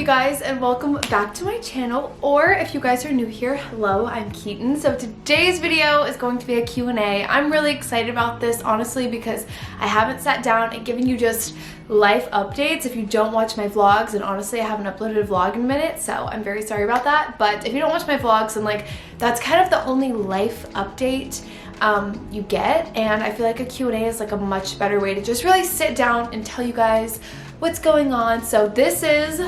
guys, and welcome back to my channel, or if you guys are new here, hello, I'm Keaton. So today's video is going to be a Q&A. I'm really excited about this, honestly, because I haven't sat down and given you just life updates if you don't watch my vlogs, and honestly I haven't uploaded a vlog in a minute, so I'm very sorry about that. But if you don't watch my vlogs, then like that's kind of the only life update you get, and I feel like a Q&A is like a much better way to just really sit down and tell you guys what's going on. So this is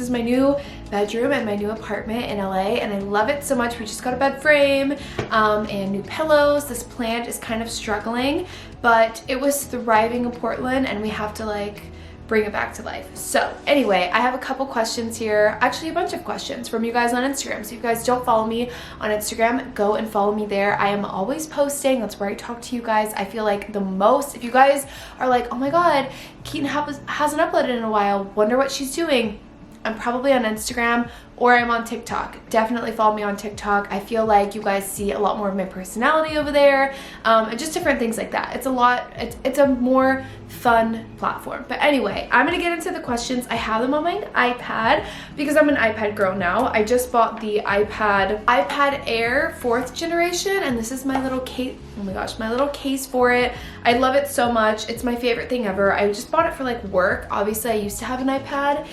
my new bedroom and my new apartment in LA, and I love it so much. We just got a bed frame and new pillows. This plant is kind of struggling, but it was thriving in Portland, and we have to like bring it back to life. So anyway, I have a couple questions here, actually a bunch of questions from you guys on Instagram. So if you guys don't follow me on Instagram, go and follow me there. I am always posting. That's where I talk to you guys. I feel like the most. If you guys are like, oh my god, Keaton hasn't uploaded in a while, wonder what she's doing, I'm probably on Instagram or I'm on TikTok. Definitely follow me on TikTok. I feel like you guys see a lot more of my personality over there, and just different things like that. It's a more fun platform. But anyway, I'm gonna get into the questions. I have them on my iPad because I'm an iPad girl now. I just bought the iPad Air 4th generation, and this is my little case. Oh my gosh, my little case for it. I love it so much. It's my favorite thing ever. I just bought it for like work. Obviously I used to have an iPad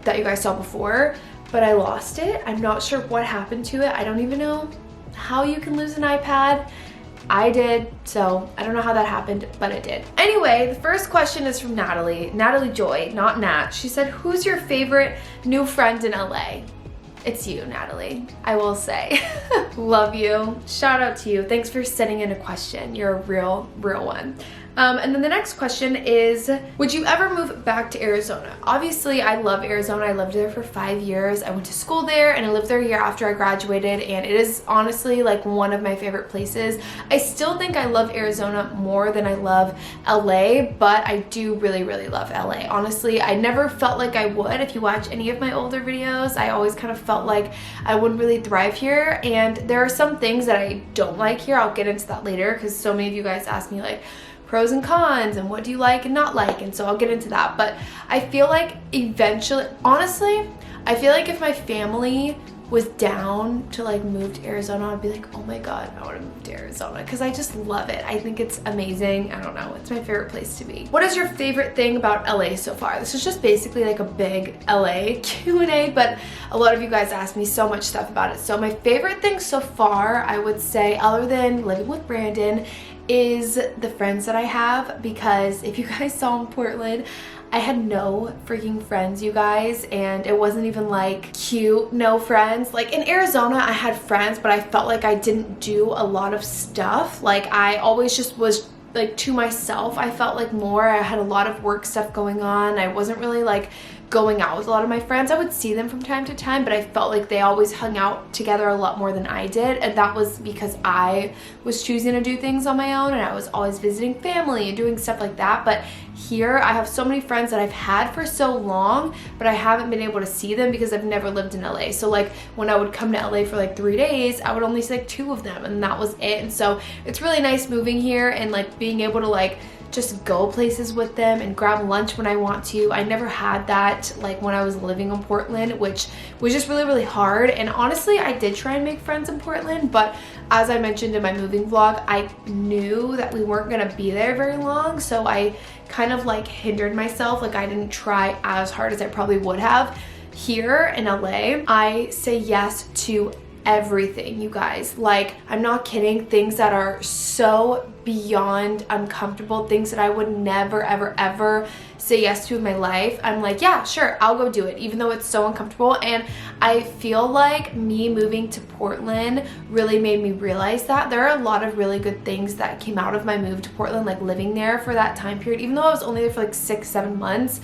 that you guys saw before, but I lost it. I'm not sure what happened to it. I don't even know how you can lose an iPad. I did, so I don't know how that happened, but it did. Anyway, the first question is from Natalie Joy, not Nat. She said, who's your favorite new friend in LA? It's you, Natalie, I will say. Love you. Shout out to you. Thanks for sending in a question. You're a real one. And then the next question is, would you ever move back to Arizona? Obviously, I love Arizona. I lived there for 5 years. I went to school there, and I lived there a year after I graduated, and it is honestly like one of my favorite places. I still think I love Arizona more than I love LA, but I do really love LA. Honestly, I never felt like I would. If you watch any of my older videos, I always kind of felt like I wouldn't really thrive here, and there are some things that I don't like here. I'll get into that later because so many of you guys ask me like pros and cons and what do you like and not like, and so I'll get into that. But I feel like eventually, honestly, I feel like if my family was down to like move to Arizona, I'd be like, oh my god, I want to move to Arizona because I just love it. I think it's amazing. I don't know, it's my favorite place to be. What is your favorite thing about LA so far? This is just basically like a big LA Q&A, but a lot of you guys asked me so much stuff about it. So my favorite thing so far, I would say, other than living with Brandon, is the friends that I have, because if you guys saw in Portland, I had no freaking friends, you guys, and it wasn't even like cute, no friends. Like in Arizona, I had friends, but I felt like I didn't do a lot of stuff. Like I always just was like to myself. I felt like more, I had a lot of work stuff going on. I wasn't really like going out with a lot of my friends. I would see them from time to time, but I felt like they always hung out together a lot more than I did, and that was because I was choosing to do things on my own, and I was always visiting family and doing stuff like that. But here I have so many friends that I've had for so long, but I haven't been able to see them because I've never lived in LA. So like when I would come to LA for like 3 days, I would only see like 2 of them, and that was it. And so it's really nice moving here and like being able to like just go places with them and grab lunch when I want to. I never had that like when I was living in Portland, which was just really hard. And honestly, I did try and make friends in Portland, but as I mentioned in my moving vlog, I knew that we weren't gonna be there very long, so I kind of like hindered myself. Like I didn't try as hard as I probably would have. Here in LA, I say yes to everything, you guys. Like I'm not kidding, things that are so beyond uncomfortable, things that I would never ever say yes to in my life, I'm like, yeah, sure, I'll go do it, even though it's so uncomfortable. And I feel like me moving to Portland really made me realize that there are a lot of really good things that came out of my move to Portland, like living there for that time period. Even though I was only there for like 6-7 months,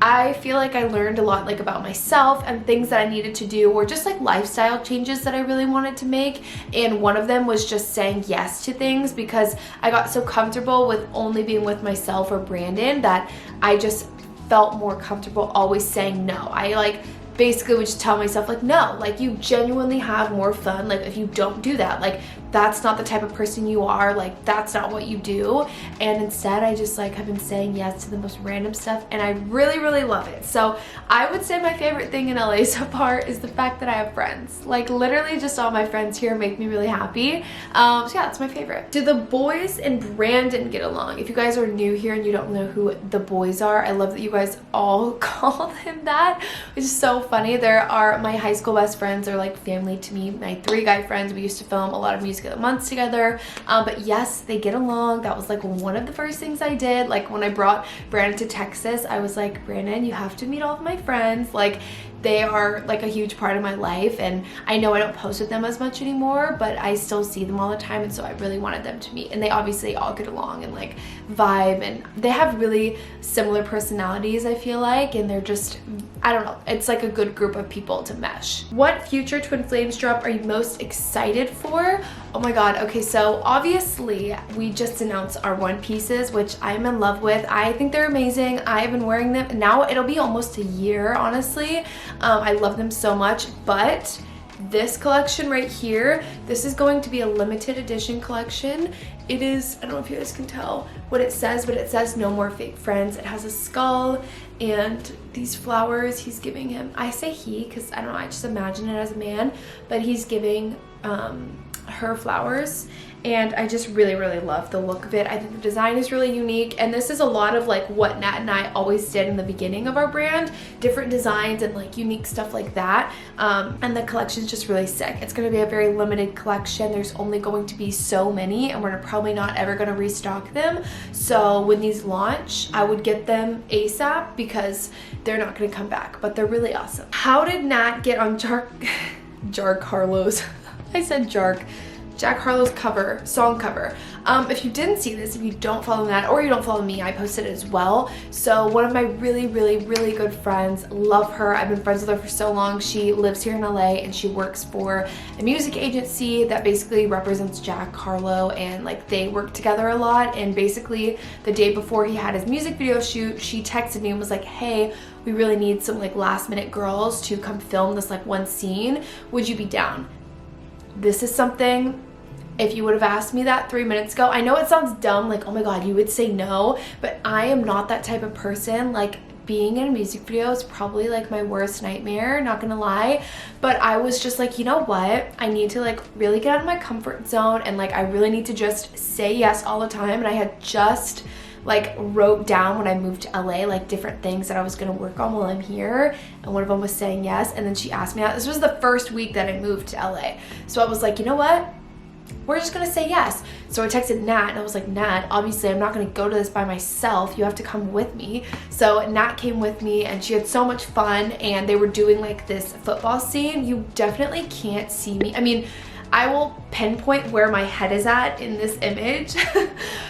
I feel like I learned a lot like about myself and things that I needed to do, or just like lifestyle changes that I really wanted to make. And one of them was just saying yes to things, because I got so comfortable with only being with myself or Brandon that I just felt more comfortable always saying no. I like basically would just tell myself like, no, like you genuinely have more fun like if you don't do that. Like that's not the type of person you are, like that's not what you do. And instead I just like have been saying yes to the most random stuff, and I really love it. So I would say my favorite thing in LA so far is the fact that I have friends. Like literally just all my friends here make me really happy. So yeah, that's my favorite. Do the boys and Brandon get along? If you guys are new here and you don't know who the boys are, I love that you guys all call him that, which is so funny. There are my high school best friends, are like family to me. My 3 guy friends, we used to film a lot of Music of the Months together. But yes, they get along. That was like one of the first things I did. Like when I brought Brandon to Texas, I was like, Brandon, you have to meet all of my friends. Like they are like a huge part of my life, and I know I don't post with them as much anymore, but I still see them all the time, and so I really wanted them to meet. And they obviously all get along and like vibe, and they have really similar personalities, I feel like, and they're just, I don't know, it's like a good group of people to mesh. What future Twin Flames drop are you most excited for? Oh my god, okay, so obviously we just announced our one pieces, which I'm in love with. I think they're amazing. I have been wearing them now, it'll be almost a year, honestly. I love them so much, but this collection right here, this is going to be a limited edition collection. It is, I don't know if you guys can tell what it says, but it says no more fake friends. It has a skull and these flowers he's giving him. I say he because I don't know, I just imagine it as a man, but he's giving her flowers, and I just really love the look of it. I think the design is really unique, and this is a lot of like what Nat and I always did in the beginning of our brand, different designs and like unique stuff like that. And the collection is just really sick. It's going to be a very limited collection. There's only going to be so many, and we're probably not ever going to restock them. So when these launch, I would get them ASAP because they're not going to come back, but they're really awesome. How did Nat get on Jack Harlow's I said Jack Harlow's song cover. If you didn't see this, if you don't follow Nat or you don't follow me, I posted it as well. So one of my really good friends, love her. I've been friends with her for so long. She lives here in LA, and she works for a music agency that basically represents Jack Harlow, and like they work together a lot. And basically the day before he had his music video shoot, she texted me and was like, hey, we really need some like last minute girls to come film this like one scene. Would you be down? This is something, if you would have asked me that 3 minutes ago, I know it sounds dumb, like, oh my god, you would say no, but I am not that type of person. Like, being in a music video is probably like my worst nightmare, not gonna lie. But I was just like, you know what, I need to like really get out of my comfort zone, and like I really need to just say yes all the time. And I had just like wrote down when I moved to LA like different things that I was gonna work on while I'm here, and one of them was saying yes. And then she asked me out. This was the first week that I moved to LA, so I was like, you know what, we're just gonna say yes. So I texted Nat, and I was like, Nat, obviously I'm not gonna go to this by myself, you have to come with me. So Nat came with me, and she had so much fun, and they were doing like this football scene. You definitely can't see me, I mean, I will pinpoint where my head is at in this image,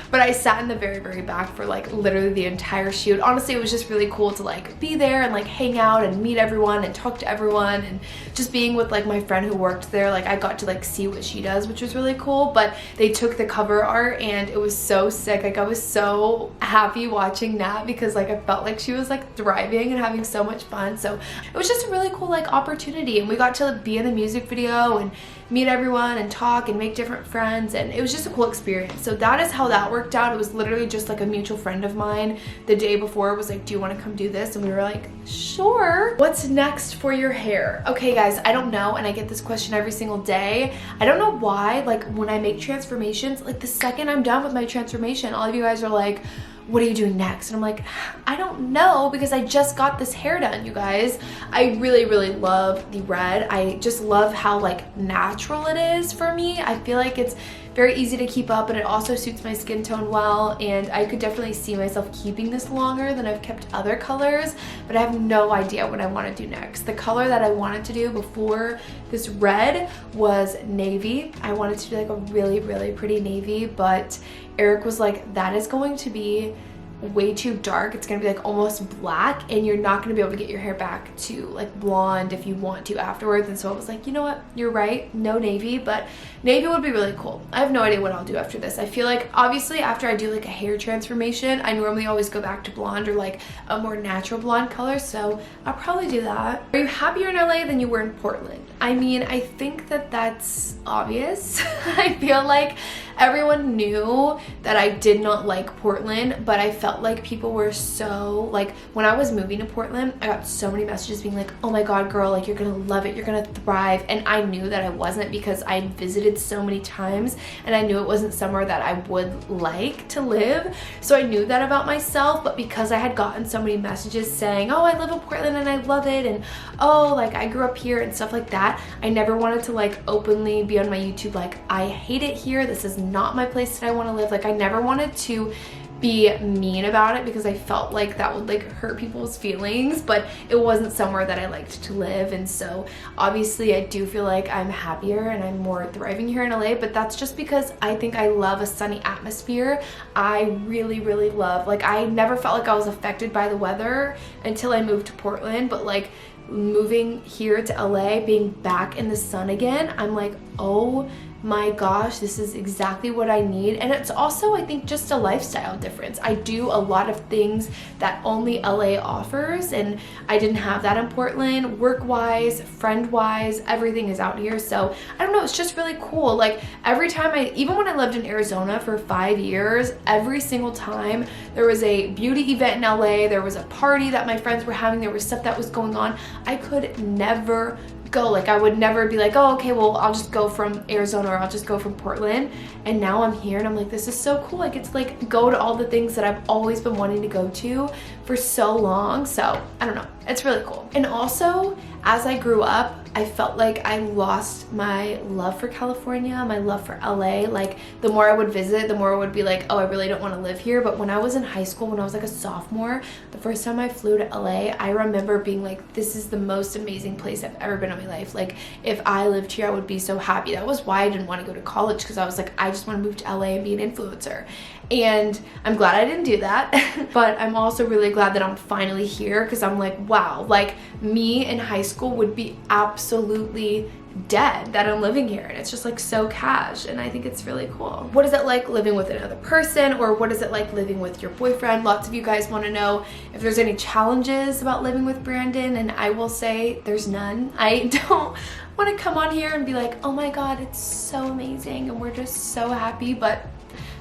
but I sat in the very back for like literally the entire shoot. Honestly, it was just really cool to like be there and like hang out and meet everyone and talk to everyone, and just being with like my friend who worked there, like I got to like see what she does, which was really cool. But they took the cover art, and it was so sick. Like I was so happy watching Nat, because like I felt like she was like thriving and having so much fun. So it was just a really cool like opportunity, and we got to be in the music video and meet everyone and talk and make different friends, and it was just a cool experience. So that is how that worked out. It was literally just like a mutual friend of mine the day before was like, do you want to come do this? And we were like, sure. What's next for your hair? Okay guys, I don't know, and I get this question every single day. I don't know why, like when I make transformations, like the second I'm done with my transformation, all of you guys are like, what are you doing next? And I'm like, I don't know, because I just got this hair done, you guys. I really love the red. I just love how like natural it is for me. I feel like it's very easy to keep up, and it also suits my skin tone well, and I could definitely see myself keeping this longer than I've kept other colors, but I have no idea what I want to do next. The color that I wanted to do before this red was navy. I wanted to do like a really pretty navy, but Eric was like, that is going to be way too dark. It's gonna be like almost black, and you're not gonna be able to get your hair back to like blonde if you want to afterwards. And so I was like, you know what, you're right, no navy, but navy would be really cool. I have no idea what I'll do after this. I feel like obviously after I do like a hair transformation, I normally always go back to blonde or like a more natural blonde color, so I'll probably do that. Are you happier in LA than you were in Portland? I mean, I think that that's obvious. I feel like everyone knew that I did not like Portland, but I felt like people were so, like, when I was moving to Portland, I got so many messages being like, oh my god, girl, like, you're gonna love it, you're gonna thrive. And I knew that I wasn't, because I visited so many times and I knew it wasn't somewhere that I would like to live. So I knew that about myself, but because I had gotten so many messages saying, oh, I live in Portland and I love it, and oh, like, I grew up here and stuff like that, I never wanted to like openly be on my YouTube like, I hate it here, this is not my place that I want to live. Like, I never wanted to be mean about it because I felt like that would like hurt people's feelings, but it wasn't somewhere that I liked to live. And so obviously I do feel like I'm happier and I'm more thriving here in LA, but that's just because I think I love a sunny atmosphere. I really, really love, like, I never felt like I was affected by the weather until I moved to Portland, but like moving here to LA, being back in the sun again, I'm like, oh my gosh, this is exactly what I need. And it's also, I think, just a lifestyle difference. I do a lot of things that only LA offers, and I didn't have that in Portland. Work-wise, friend-wise, everything is out here. So I don't know, it's just really cool. Like, every time even when I lived in Arizona for 5 years, every single time there was a beauty event in LA, there was a party that my friends were having, there was stuff that was going on, I could never go. Like, I would never be like, oh, okay, well, I'll just go from Arizona or I'll just go from Portland. And now I'm here and I'm like, this is so cool. I get to like go to all the things that I've always been wanting to go to for so long. So I don't know, it's really cool. And also, as I grew up, I felt like I lost my love for California, my love for LA. Like, the more I would visit, the more I would be like, oh, I really don't want to live here. But when I was in high school, when I was like a sophomore, the first time I flew to LA, I remember being like, this is the most amazing place I've ever been in my life. Like, if I lived here, I would be so happy. That was why I didn't want to go to college, because I was like, I just want to move to LA and be an influencer. And I'm glad I didn't do that. But I'm also really glad that I'm finally here, because I'm like, wow, like, me in high school would be absolutely dead that I'm living here, and it's just like so cash, and I think it's really cool. What is it like living with another person, or what is it like living with your boyfriend? Lots of you guys want to know if there's any challenges about living with Brandon, and I will say there's none. I don't want to come on here and be like, oh my god, it's so amazing and we're just so happy, but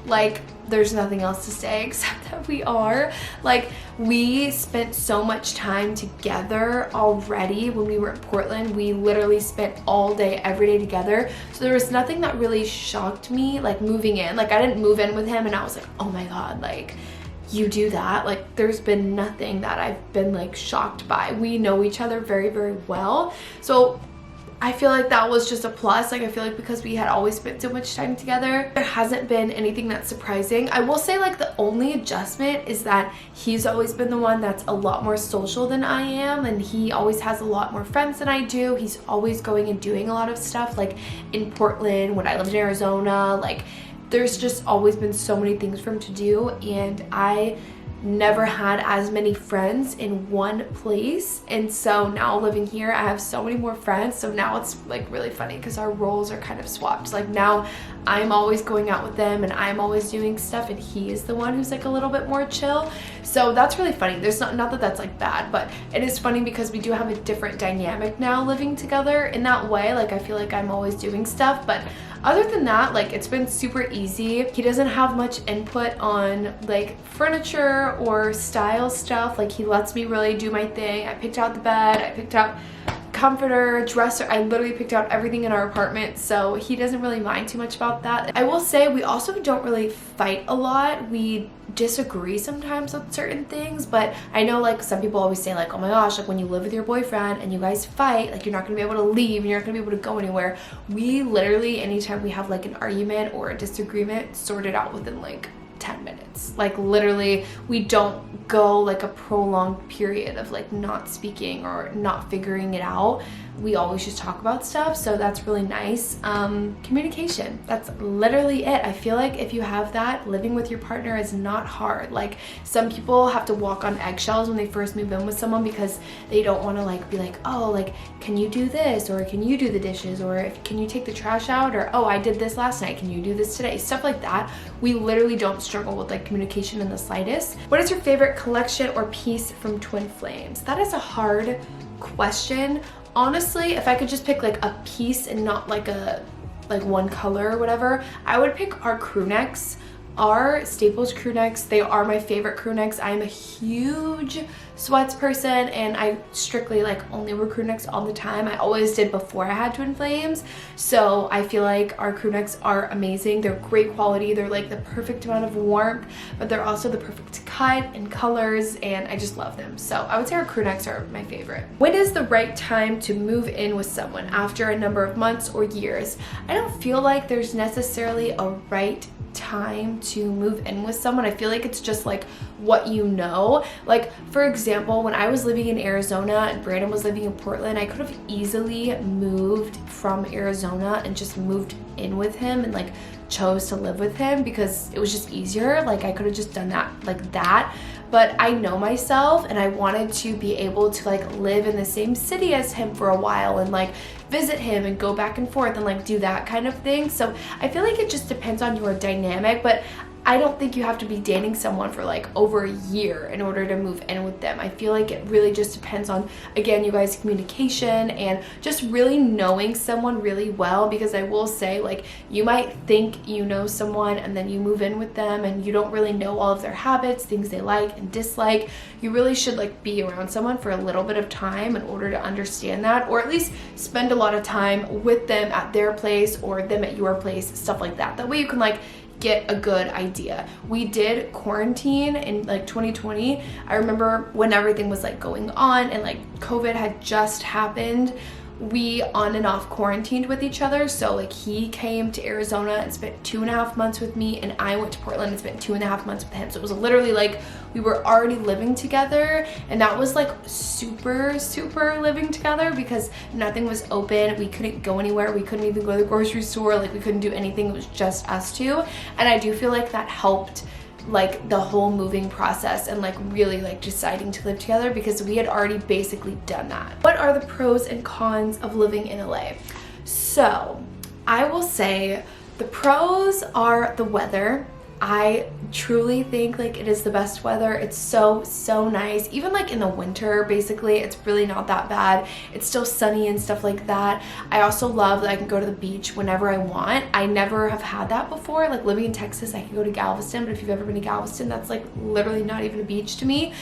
like, there's nothing else to say except that we are. Like, we spent so much time together already when we were in Portland. We literally spent all day, every day together. So there was nothing that really shocked me, like, moving in. Like, I didn't move in with him and I was like, oh my god, like, you do that? Like, there's been nothing that I've been like shocked by. We know each other very, very well. So I feel like that was just a plus. Like, I feel like because we had always spent so much time together, there hasn't been anything that's surprising. I will say, like, the only adjustment is that he's always been the one that's a lot more social than I am, and he always has a lot more friends than I do. He's always going and doing a lot of stuff, like in Portland, when I lived in Arizona. Like, there's just always been so many things for him to do, and I never had as many friends in one place. And so now living here, I have so many more friends. So now it's like really funny because our roles are kind of swapped. Like, now I'm always going out with them and I'm always doing stuff, and he is the one who's like a little bit more chill. So that's really funny. There's not that that's like bad, but it is funny because we do have a different dynamic now living together in that way. Like, I feel like I'm always doing stuff, but other than that, like, it's been super easy. He doesn't have much input on like furniture or style stuff. Like, he lets me really do my thing. I picked out the bed, I picked out comforter, dresser. I literally picked out everything in our apartment, so he doesn't really mind too much about that. I will say we also don't really fight a lot. We disagree sometimes with certain things, but I know, like, some people always say, like, oh my gosh, like, when you live with your boyfriend and you guys fight, like, you're not gonna be able to leave and you're not gonna be able to go anywhere. We literally, anytime we have like an argument or a disagreement, sort it out within like 10 10 minutes. Like literally, we don't go like a prolonged period of like not speaking or not figuring it out. We always just talk about stuff, so that's really nice. Communication, that's literally it. I feel like if you have that, living with your partner is not hard. Like some people have to walk on eggshells when they first move in with someone because they don't want to like be like, oh, like, can you do this, or can you do the dishes, or can you take the trash out, or oh, I did this last night, can you do this today, stuff like that. We literally don't struggle with like communication in the slightest. What is your favorite collection or piece from Twin Flames? That is a hard question. Honestly, if I could just pick like a piece and not like one color or whatever, I would pick our crew necks. Our Staples crew necks, they are my favorite crew necks. I'm a huge sweats person, and I strictly like only wear crew necks all the time. I always did before I had Twin Flames, so I feel like our crew necks are amazing. They're great quality, they're like the perfect amount of warmth, but they're also the perfect cut and colors, and I just love them. So I would say our crew necks are my favorite. When is the right time to move in with someone? After a number of months or years? I don't feel like there's necessarily a right time to move in with someone. I feel like it's just like what you know. Like for example, when I was living in Arizona and Brandon was living in Portland, I could have easily moved from Arizona and just moved in with him and like chose to live with him because it was just easier. Like I could have just done that like that. But I know myself, and I wanted to be able to like live in the same city as him for a while and like visit him and go back and forth and like do that kind of thing. So I feel like it just depends on your dynamic, but I don't think you have to be dating someone for like over a year in order to move in with them. I feel like it really just depends on, again, you guys' communication and just really knowing someone really well, because I will say, like, you might think you know someone and then you move in with them and you don't really know all of their habits, things they like and dislike. You really should like be around someone for a little bit of time in order to understand that, or at least spend a lot of time with them at their place or them at your place, stuff like that. That way you can like get a good idea. We did quarantine in like 2020. I remember when everything was like going on and like COVID had just happened, we on and off quarantined with each other. So like he came to Arizona and spent 2.5 months with me, and I went to Portland and spent 2.5 months with him. So it was literally like we were already living together, and that was like super living together because nothing was open. We couldn't go anywhere. We couldn't even go to the grocery store. Like we couldn't do anything. It was just us two. And I do feel like that helped like the whole moving process and like really like deciding to live together, because we had already basically done that. What are the pros and cons of living in LA? So I will say the pros are the weather. I truly think like it is the best weather. It's so nice. Even like in the winter, basically, it's really not that bad. It's still sunny and stuff like that. I also love that I can go to the beach whenever I want. I never have had that before. Like living in Texas, I can go to Galveston, but if you've ever been to Galveston, that's like literally not even a beach to me.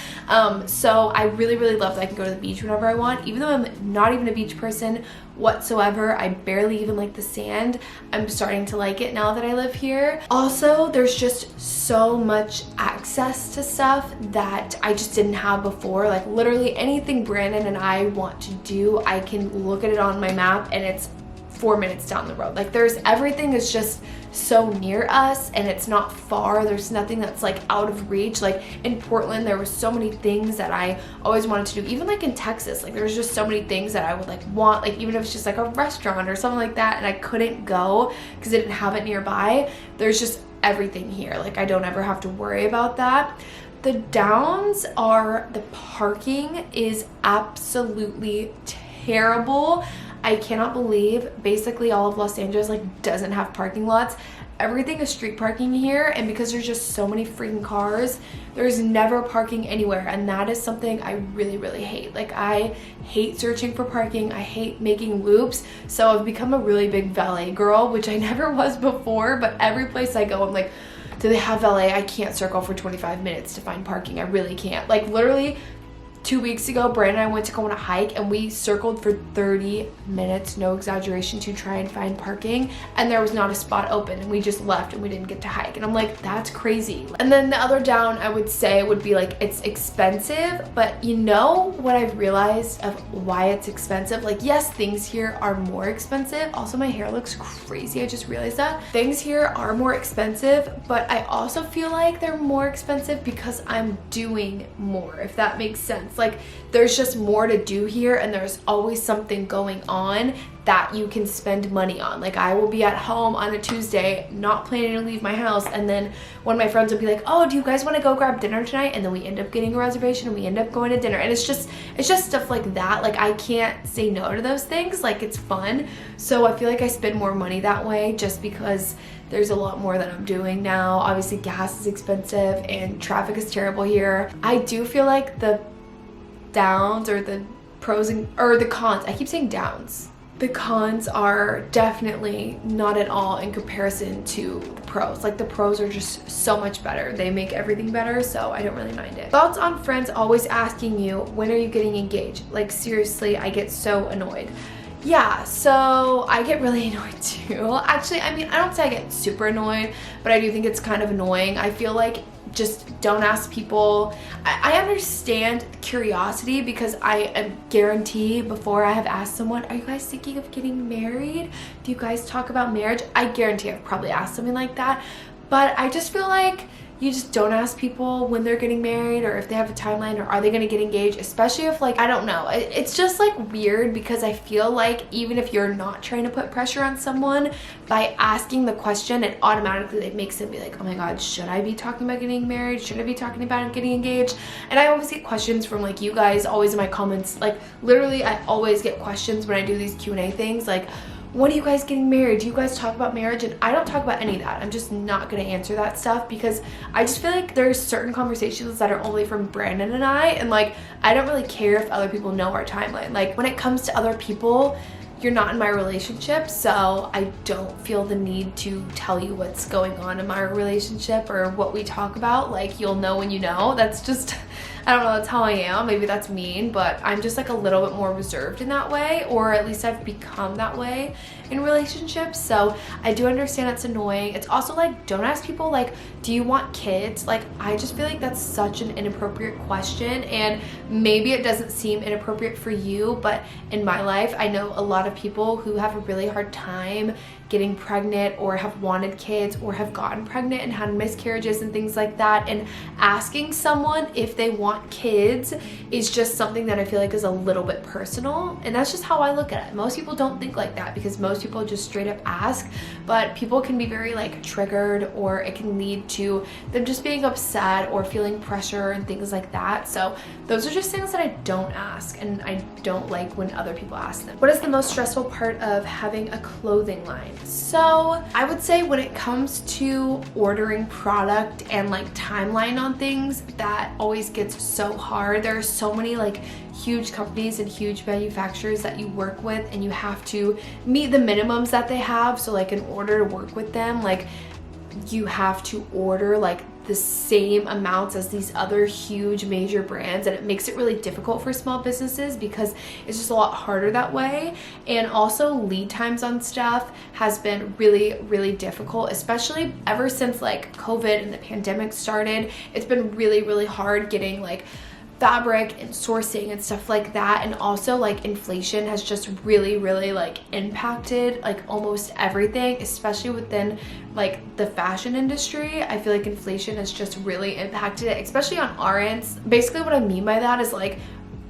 So I really love that I can go to the beach whenever I want. Even though I'm not even a beach person whatsoever, I barely even like the sand, I'm starting to like it now that I live here. Also, there's just so much access to stuff that I just didn't have before. Like literally anything Brandon and I want to do, I can look at it on my map and it's 4 minutes down the road. Like everything is just so near us and it's not far. There's nothing that's like out of reach. Like in Portland, there were so many things that I always wanted to do. Even like in Texas, like there's just so many things that I would like want, like even if it's just like a restaurant or something like that, and I couldn't go because I didn't have it nearby. There's just everything here. Like I don't ever have to worry about that. The downs are the parking is absolutely terrible. I cannot believe basically all of Los Angeles like doesn't have parking lots. Everything is street parking here, and because there's just so many freaking cars, there's never parking anywhere, and that is something I really hate. Like I hate searching for parking. I hate making loops. So I've become a really big valet girl, which I never was before, but every place I go I'm like, do they have valet? I can't circle for 25 minutes to find parking. I really can't. Like literally 2 weeks ago, Brandon and I went to go on a hike and we circled for 30 minutes, no exaggeration, to try and find parking, and there was not a spot open, and we just left and we didn't get to hike. And I'm like, that's crazy. And then the other down I would say would be like, it's expensive, but you know what I've realized of why it's expensive? Like, yes, things here are more expensive. Also, my hair looks crazy. I just realized that. Things here are more expensive, but I also feel like they're more expensive because I'm doing more, if that makes sense. Like, there's just more to do here, and there's always something going on that you can spend money on. Like, I will be at home on a Tuesday not planning to leave my house, and then one of my friends will be like, oh, do you guys want to go grab dinner tonight? And then we end up getting a reservation and we end up going to dinner, and it's just stuff like that. Like, I can't say no to those things. Like, it's fun. So I feel like I spend more money that way just because there's a lot more that I'm doing now. Obviously, gas is expensive and traffic is terrible here. I do feel like the downs, or the pros or the cons, I keep saying downs. The cons are definitely not at all in comparison to the pros. Like, the pros are just so much better. They make everything better, so I don't really mind it. Thoughts on friends always asking you, when are you getting engaged? Like, seriously, I get so annoyed. Yeah, so I get really annoyed too. Actually, I mean, I don't say I get super annoyed, but I do think it's kind of annoying. I feel like just don't ask people. I understand curiosity, because I guarantee before I have asked someone, are you guys thinking of getting married? Do you guys talk about marriage? I guarantee I've probably asked something like that, but I just feel like you just don't ask people when they're getting married, or if they have a timeline, or are they gonna get engaged, especially if, like, I don't know. It's just like weird, because I feel like even if you're not trying to put pressure on someone, by asking the question, it automatically like makes them be like, oh my god, should I be talking about getting married? Should I be talking about getting engaged? And I always get questions from like you guys always in my comments. Like, literally, I always get questions when I do these Q&A things, like, when are you guys getting married? Do you guys talk about marriage? And I don't talk about any of that. I'm just not gonna answer that stuff, because I just feel like there's certain conversations that are only from Brandon and I, and like, I don't really care if other people know our timeline. Like, when it comes to other people, you're not in my relationship, so I don't feel the need to tell you what's going on in my relationship or what we talk about. Like, you'll know when you know. That's just, I don't know, that's how I am. Maybe that's mean, but I'm just like a little bit more reserved in that way, or at least I've become that way in relationships. So I do understand it's annoying. It's also like, don't ask people like, do you want kids? Like, I just feel like that's such an inappropriate question, and maybe it doesn't seem inappropriate for you, but in my life, I know a lot of people who have a really hard time getting pregnant, or have wanted kids, or have gotten pregnant and had miscarriages and things like that. And asking someone if they want kids is just something that I feel like is a little bit personal, and that's just how I look at it. Most people don't think like that, because most people just straight up ask, but people can be very like triggered, or it can lead to them just being upset or feeling pressure and things like that. So those are just things that I don't ask, and I don't like when other people ask them. What is the most stressful part of having a clothing line? So I would say when it comes to ordering product and like timeline on things, that always gets so hard. There are so many like huge companies and huge manufacturers that you work with, and you have to meet the minimums that they have. So like, in order to work with them, like, you have to order like the same amounts as these other huge major brands, and it makes it really difficult for small businesses, because it's just a lot harder that way. And also, lead times on stuff has been really difficult, especially ever since like COVID and the pandemic started. It's been really hard getting like fabric and sourcing and stuff like that. And also, like, inflation has just really like impacted like almost everything, especially within like the fashion industry. I feel like inflation has just really impacted it, especially on our ends. Basically, what I mean by that is, like,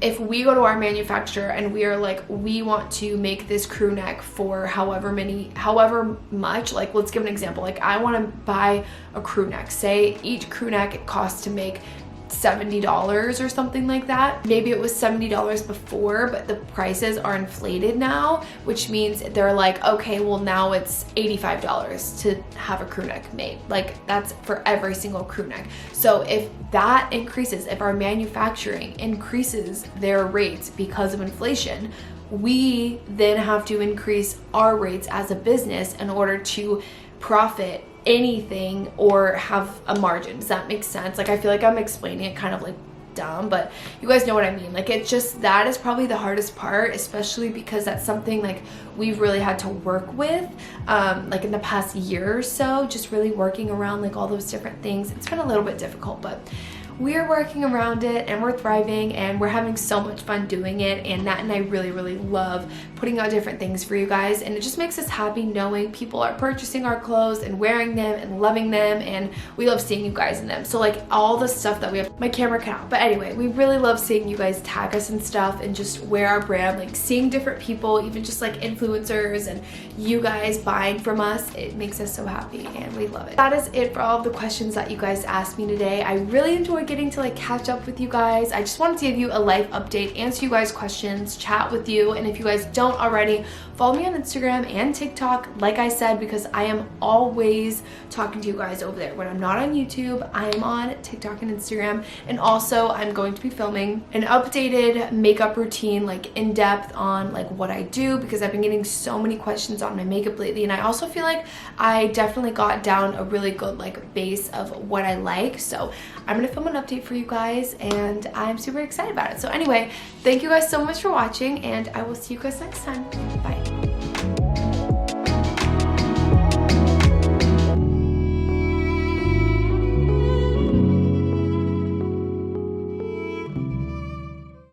if we go to our manufacturer and we are like, we want to make this crew neck for however much, like, let's give an example. Like, I want to buy a crew neck. Say each crew neck, it costs to make $70 or something like that. Maybe it was $70 before, but the prices are inflated now, which means they're like, okay, well, now it's $85 to have a crew neck made. Like, that's for every single crew neck. So if that increases, if our manufacturing increases their rates because of inflation, we then have to increase our rates as a business in order to profit anything or have a margin. Does that make sense? Like, I feel like I'm explaining it kind of like dumb, but you guys know what I mean. Like, it's just, that is probably the hardest part, especially because that's something like we've really had to work with like in the past year or so, just really working around like all those different things. It's been a little bit difficult, but we're working around it and we're thriving and we're having so much fun doing it. And Nat and I really love putting out different things for you guys, and it just makes us happy knowing people are purchasing our clothes and wearing them and loving them, and we love seeing you guys in them. So like all the stuff that we have, my camera cut out, but anyway, we really love seeing you guys tag us and stuff and just wear our brand, like seeing different people, even just like influencers and you guys buying from us. It makes us so happy and we love it. That is it for all of the questions that you guys asked me today. I really enjoyed getting to like catch up with you guys. I just wanted to give you a life update, answer you guys questions, chat with you, and if you guys don't already, follow me on Instagram and TikTok, like I said, because I am always talking to you guys over there. When I'm not on YouTube, I am on TikTok and Instagram, and also I'm going to be filming an updated makeup routine, like in depth on like what I do, because I've been getting so many questions on my makeup lately, and I also feel like I definitely got down a really good like base of what I like. So I'm gonna film an update for you guys and I'm super excited about it. So anyway, thank you guys so much for watching, and I will see you guys next time. Bye.